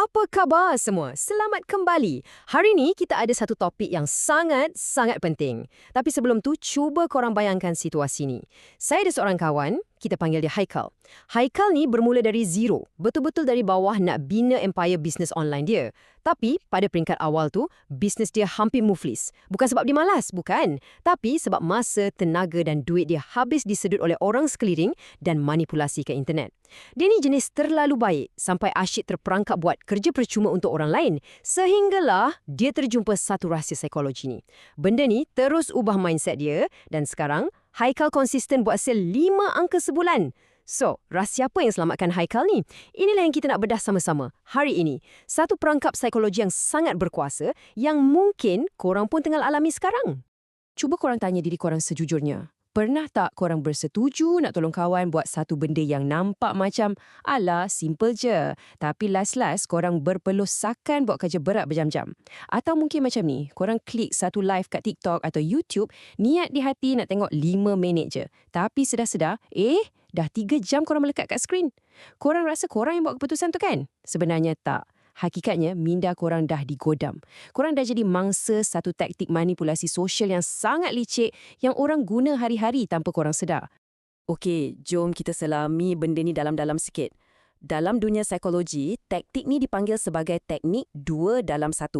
Apa khabar semua? Selamat kembali. Hari ni kita ada satu topik yang sangat penting. Tapi sebelum tu, cuba korang bayangkan situasi ni. Saya ada seorang kawan, kita panggil dia Haikal. Haikal ni bermula dari zero, betul-betul dari bawah nak bina empire bisnes online dia. Tapi pada peringkat awal tu, bisnes dia hampir muflis. Bukan sebab dia malas, bukan. Tapi sebab masa, tenaga dan duit dia habis disedut oleh orang sekeliling dan manipulasi ke internet. Dia ni jenis terlalu baik sampai asyik terperangkap buat kerja percuma untuk orang lain. Sehinggalah dia terjumpa satu rahsia psikologi ni. Benda ni terus ubah mindset dia dan sekarang Haikal konsisten buat sale 5 angka sebulan. So, rahsia apa yang selamatkan Haikal ni? Inilah yang kita nak bedah sama-sama hari ini. Satu perangkap psikologi yang sangat berkuasa yang mungkin korang pun tengah alami sekarang. Cuba korang tanya diri korang sejujurnya. Pernah tak korang bersetuju nak tolong kawan buat satu benda yang nampak macam alah, simple je. Tapi last-last korang berpelusakan buat kerja berat berjam-jam. Atau mungkin macam ni, korang klik satu live kat TikTok atau YouTube, niat di hati nak tengok 5 minit je. Tapi sedar-sedar, dah 3 jam korang melekat kat skrin. Korang rasa korang yang buat keputusan tu kan? Sebenarnya tak. Hakikatnya, minda korang dah digodam. Korang dah jadi mangsa satu taktik manipulasi sosial yang sangat licik yang orang guna hari-hari tanpa korang sedar. Okey, jom kita selami benda ni dalam-dalam sikit. Dalam dunia psikologi, taktik ni dipanggil sebagai teknik 2 dalam 1.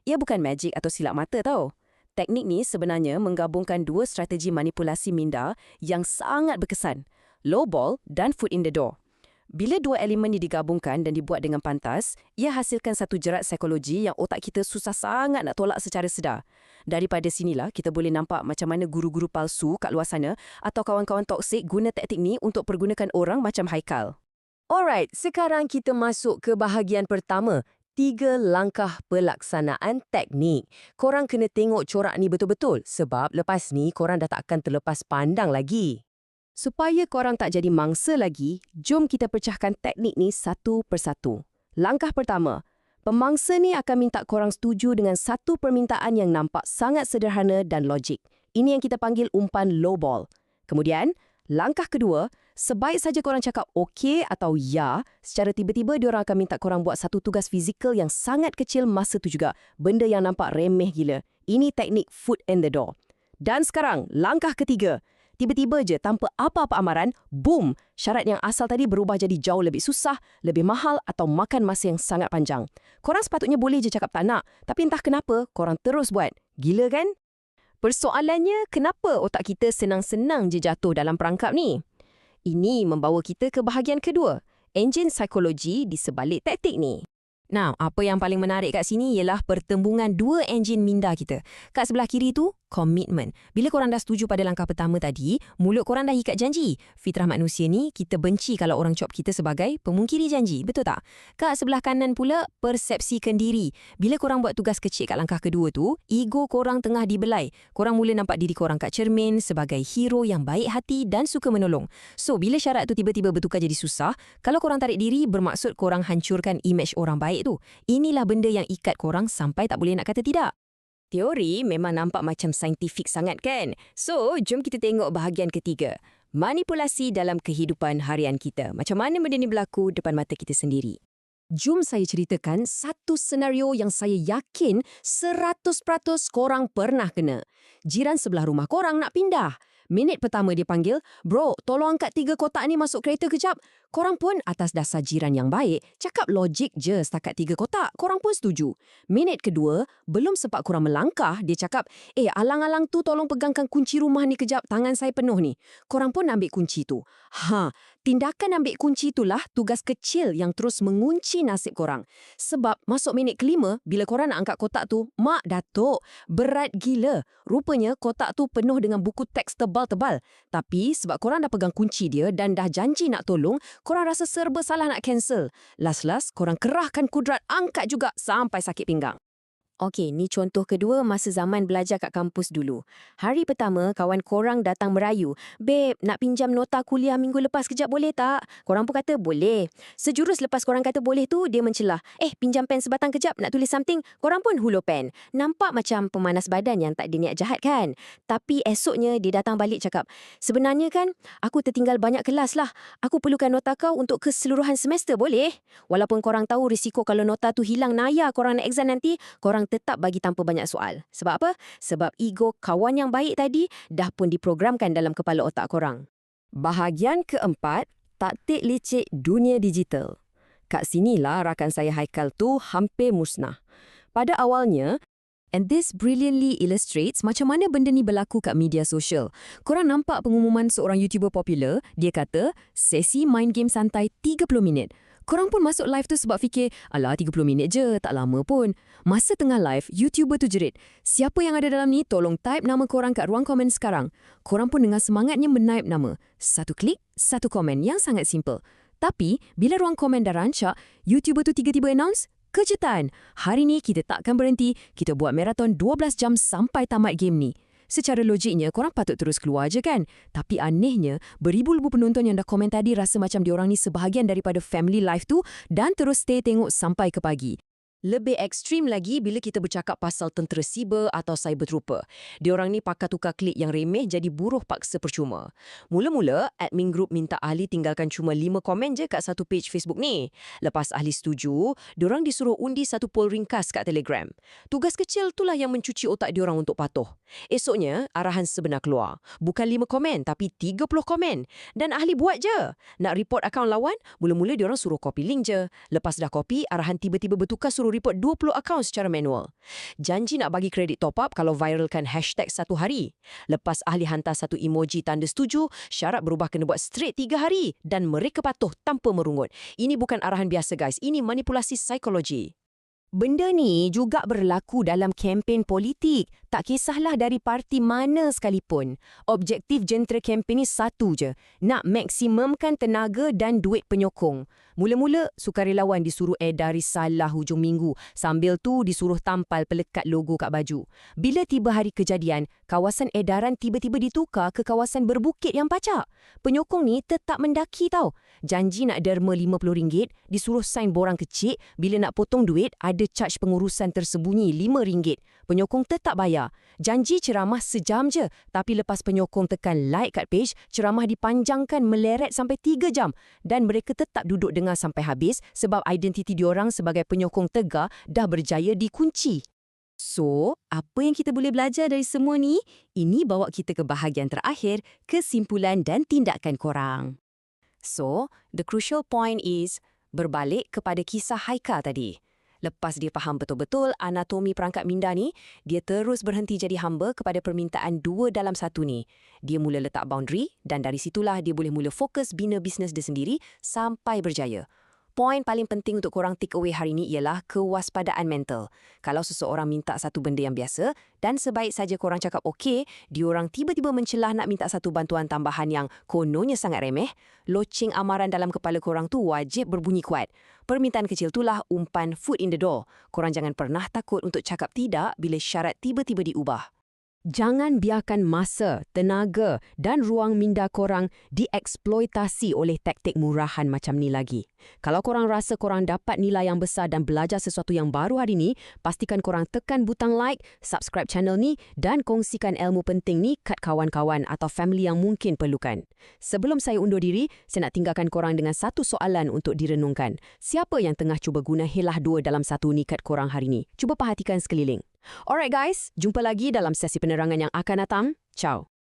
Ia bukan magic atau silap mata tau. Teknik ni sebenarnya menggabungkan 2 strategi manipulasi minda yang sangat berkesan. Low ball dan foot in the door. Bila 2 elemen ni digabungkan dan dibuat dengan pantas, ia hasilkan satu jerat psikologi yang otak kita susah sangat nak tolak secara sedar. Daripada sinilah kita boleh nampak macam mana guru-guru palsu kat luar sana atau kawan-kawan toksik guna taktik ni untuk pergunakan orang macam Haikal. Alright, sekarang kita masuk ke bahagian pertama. 3 langkah pelaksanaan teknik. Korang kena tengok corak ni betul-betul sebab lepas ni korang dah tak akan terlepas pandang lagi. Supaya korang tak jadi mangsa lagi, jom kita pecahkan teknik ni satu persatu. Langkah pertama, pemangsa ni akan minta korang setuju dengan satu permintaan yang nampak sangat sederhana dan logik. Ini yang kita panggil umpan low ball. Kemudian, langkah kedua, sebaik saja korang cakap okey atau ya, secara tiba-tiba diorang akan minta korang buat satu tugas fizikal yang sangat kecil masa tu juga. Benda yang nampak remeh gila. Ini teknik foot in the door. Dan sekarang, langkah ketiga. Tiba-tiba je, tanpa apa-apa amaran, boom! Syarat yang asal tadi berubah jadi jauh lebih susah, lebih mahal atau makan masa yang sangat panjang. Korang sepatutnya boleh je cakap tak nak, tapi entah kenapa, korang terus buat. Gila kan? Persoalannya, kenapa otak kita senang-senang je jatuh dalam perangkap ni? Ini membawa kita ke bahagian kedua, enjin psikologi di sebalik taktik ni. Nah, apa yang paling menarik kat sini ialah pertembungan 2 enjin minda kita. Kat sebelah kiri tu, komitmen. Bila korang dah setuju pada langkah pertama tadi, mulut korang dah ikat janji. Fitrah manusia ni, kita benci kalau orang cop kita sebagai pemungkiri janji. Betul tak? Kat sebelah kanan pula, persepsikan diri. Bila korang buat tugas kecil kat langkah kedua tu, ego korang tengah dibelai. Korang mula nampak diri korang kat cermin sebagai hero yang baik hati dan suka menolong. So, bila syarat tu tiba-tiba bertukar jadi susah, kalau korang tarik diri, bermaksud korang hancurkan imej orang baik tu. Inilah benda yang ikat korang sampai tak boleh nak kata tidak. Teori memang nampak macam saintifik sangat kan? So, jom kita tengok bahagian ketiga. Manipulasi dalam kehidupan harian kita. Macam mana benda ni berlaku depan mata kita sendiri. Jom saya ceritakan satu senario yang saya yakin 100% korang pernah kena. Jiran sebelah rumah korang nak pindah. Minit pertama dia panggil, "Bro, tolong angkat 3 kotak ni masuk kereta kejap." Korang pun atas dasar jiran yang baik, cakap logik je setakat 3 kotak. Korang pun setuju. Minit kedua, belum sempat korang melangkah, dia cakap, alang-alang tu tolong pegangkan kunci rumah ni kejap, tangan saya penuh ni." Korang pun ambil kunci tu. Tindakan ambil kunci itulah tugas kecil yang terus mengunci nasib korang. Sebab masuk minit kelima, bila korang nak angkat kotak tu, "Mak, Datuk, berat gila." Rupanya kotak tu penuh dengan buku teks tebal-tebal. Tapi sebab korang dah pegang kunci dia dan dah janji nak tolong, korang rasa serba salah nak cancel. Last-last, korang kerahkan kudrat angkat juga sampai sakit pinggang. Okey, ni contoh kedua masa zaman belajar kat kampus dulu. Hari pertama, kawan korang datang merayu. "Babe, nak pinjam nota kuliah minggu lepas kejap boleh tak?" Korang pun kata, "Boleh." Sejurus lepas korang kata boleh tu, dia mencelah. "Pinjam pen sebatang kejap, nak tulis something." Korang pun hulur pen. Nampak macam pemanas badan yang tak ada niat jahat kan? Tapi esoknya, dia datang balik cakap, "Sebenarnya kan, aku tertinggal banyak kelas lah. Aku perlukan nota kau untuk keseluruhan semester, boleh?" Walaupun korang tahu risiko kalau nota tu hilang naya korang nak exam nanti, korang tetap bagi tanpa banyak soal. Sebab apa? Sebab ego kawan yang baik tadi dah pun diprogramkan dalam kepala otak korang. Bahagian keempat, taktik licik dunia digital. Kat sinilah rakan saya Haikal tu hampir musnah. Pada awalnya, and this brilliantly illustrates macam mana benda ni berlaku kat media sosial. Korang nampak pengumuman seorang YouTuber popular, dia kata, sesi main game santai 30 minit. Korang pun masuk live tu sebab fikir, alah 30 minit je, tak lama pun. Masa tengah live, YouTuber tu jerit, "Siapa yang ada dalam ni, tolong type nama korang kat ruang komen sekarang." Korang pun dengan semangatnya menaip nama. Satu klik, satu komen yang sangat simple. Tapi, bila ruang komen dah rancak, YouTuber tu tiba-tiba announce, "Kejutan! Hari ni kita takkan berhenti, kita buat marathon 12 jam sampai tamat game ni." Secara logiknya, korang patut terus keluar je kan? Tapi anehnya, beribu-ribu penonton yang dah komen tadi rasa macam diorang ni sebahagian daripada family life tu dan terus stay tengok sampai ke pagi. Lebih ekstrim lagi bila kita bercakap pasal tentera siber atau cyber trooper. Diorang ni pakar tukar klik yang remeh jadi buruh paksa percuma. Mula-mula, admin group minta ahli tinggalkan cuma 5 komen je kat satu page Facebook ni. Lepas ahli setuju, diorang disuruh undi satu poll ringkas kat Telegram. Tugas kecil itulah yang mencuci otak diorang untuk patuh. Esoknya, arahan sebenar keluar. Bukan 5 komen, tapi 30 komen. Dan ahli buat je. Nak report akaun lawan, mula-mula diorang suruh copy link je. Lepas dah copy, arahan tiba-tiba bertukar suruh report 20 akaun secara manual. Janji nak bagi kredit top up kalau viralkan hashtag satu hari. Lepas ahli hantar satu emoji tanda setuju, syarat berubah kena buat straight 3 hari dan mereka patuh tanpa merungut. Ini bukan arahan biasa guys, ini manipulasi psikologi. Benda ni juga berlaku dalam kempen politik. Tak kisahlah dari parti mana sekalipun. Objektif jentera kempen ni satu je. Nak maksimumkan tenaga dan duit penyokong. Mula-mula, sukarelawan disuruh edar risalah hujung minggu. Sambil tu disuruh tampal pelekat logo kat baju. Bila tiba hari kejadian, kawasan edaran tiba-tiba ditukar ke kawasan berbukit yang pacak. Penyokong ni tetap mendaki tau. Janji nak derma RM50, disuruh sign borang kecil. Bila nak potong duit, ada charge pengurusan tersembunyi RM5. Penyokong tetap bayar. Janji ceramah sejam je. Tapi lepas penyokong tekan like kat page, ceramah dipanjangkan meleret sampai 3 jam. Dan mereka tetap duduk dengar sampai habis sebab identiti diorang sebagai penyokong tegar dah berjaya dikunci. So, apa yang kita boleh belajar dari semua ni? Ini bawa kita ke bahagian terakhir, kesimpulan dan tindakan korang. So, the crucial point is berbalik kepada kisah Haikal tadi. Lepas dia faham betul-betul anatomi perangkat minda ni, dia terus berhenti jadi hamba kepada permintaan 2 dalam 1 ni. Dia mula letak boundary dan dari situlah dia boleh mula fokus bina bisnes dia sendiri sampai berjaya. Poin paling penting untuk korang take away hari ni ialah kewaspadaan mental. Kalau seseorang minta satu benda yang biasa dan sebaik saja korang cakap okey, diorang tiba-tiba mencelah nak minta satu bantuan tambahan yang kononnya sangat remeh, loceng amaran dalam kepala korang tu wajib berbunyi kuat. Permintaan kecil itulah umpan foot in the door. Korang jangan pernah takut untuk cakap tidak bila syarat tiba-tiba diubah. Jangan biarkan masa, tenaga dan ruang minda korang dieksploitasi oleh taktik murahan macam ni lagi. Kalau korang rasa korang dapat nilai yang besar dan belajar sesuatu yang baru hari ni, pastikan korang tekan butang like, subscribe channel ni dan kongsikan ilmu penting ni kat kawan-kawan atau family yang mungkin perlukan. Sebelum saya undur diri, saya nak tinggalkan korang dengan satu soalan untuk direnungkan. Siapa yang tengah cuba guna helah 2 dalam 1 ni kat korang hari ni? Cuba perhatikan sekeliling. Alright guys, jumpa lagi dalam sesi penerangan yang akan datang. Ciao.